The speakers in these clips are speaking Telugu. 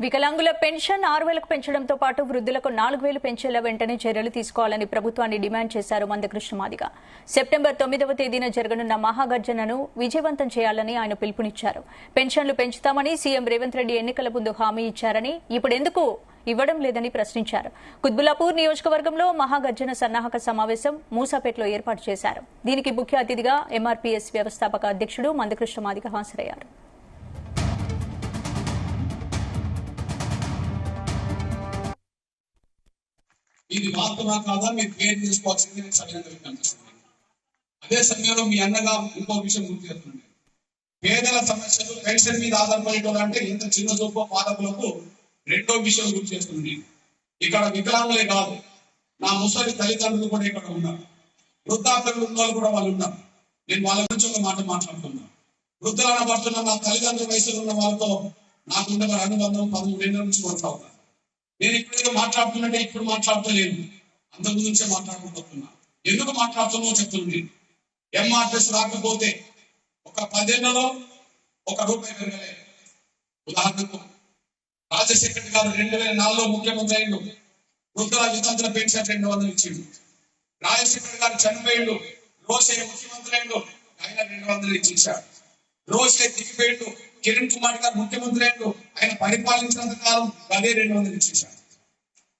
వికలాంగుల పెన్షన్ 6,000కు పెంచడంతో పాటు వృద్ధులకు 4,000 పెంచేలా వెంటనే చర్యలు తీసుకోవాలని ప్రభుత్వాన్ని డిమాండ్ చేశారు మందకృష్ణ మాదిగ. సెప్టెంబర్ 9వ తేదీన జరగనున్న మహాగర్జనను విజయవంతం చేయాలని ఆయన పిలుపునిచ్చారు. పెన్షన్లు పెంచుతామని సీఎం రేవంత్ రెడ్డి ఎన్నికల ముందు హామీ ఇచ్చారని, ఇప్పుడెందుకు ఇవ్వడం లేదని ప్రశ్నించారు. కుత్బుల్లాపూర్ నియోజకవర్గంలో మహాగర్జన సన్నాహక సమావేశం మూసాపేటలో ఏర్పాటు చేశారు. దీనికి ముఖ్య అతిథిగా ఎంఆర్పీఎస్ వ్యవస్థాపక అధ్యక్షుడు మందకృష్ణ మాదిగ హాజరయ్యారు. ఇది వాస్తవా కాదా మీరు క్లియర్ చేసుకోవాల్సింది నేను సభ్యులందరికీ కనిపిస్తున్నాను. అదే సమయంలో మీ అన్నగా ఇంకో విషయం గుర్తు చేస్తుంది. పేదల సమస్యలు పెన్షన్ మీద ఆధారపడేటోళ్ళంటే ఇంత చిన్న చూపు పాలకులకు రెండో విషయం గుర్తు చేస్తుంది. ఇక్కడ వికలాంగులే కాదు, నా ముసలి తల్లిదండ్రులు కూడా ఇక్కడ ఉన్నారు. వృద్ధాప్యం ఉన్న వాళ్ళు కూడా వాళ్ళు ఉన్నారు. నేను వాళ్ళ గురించి ఒక మాట మాట్లాడుతున్నాను. వృద్ధులను పడుతున్న నా తల్లిదండ్రుల వయసులో ఉన్న వాళ్ళతో నాకున్న అనుబంధం 13 ఏళ్ళ నుంచి కొనసాగుతాను. నేను ఇప్పుడేదో మాట్లాడుతున్నట్టే ఇప్పుడు మాట్లాడతలేను, అంతకు నుంచే మాట్లాడుకుంటున్నా. ఎందుకు మాట్లాడుతున్నా చెప్తుంది. ఎంఆర్ఎస్ రాకపోతే ఒక 10 ఏళ్లలో ₹1 పెరగలేదు. ఉదాహరణకు రాజశేఖర్ గారు 2004లో ముఖ్యమంత్రి అయిండు, వృద్ధుల వితంతుల పెన్షన్ 200 ఇచ్చిండు. రాజశేఖర్ గారు చనిపోయిండు, రోషే ముఖ్యమంత్రి అయిండు, ఆయన 200 ఇచ్చేశాడు. రోషే దిగిపోయిండు, కిరణ్ కుమార్ గారు ముఖ్యమంత్రి అయిండు, ఆయన పరిపాలించినంత కాలం అదే 200 ఇచ్చేశాడు.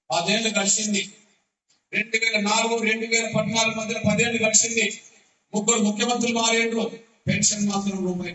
10 ఏళ్ళు కలిసింది. 2004, 2014 మధ్యలో 10 ఏళ్ళు కలిసింది. 3 ముఖ్యమంత్రులు మారేండ్రు, పెన్షన్ మాత్రం ₹1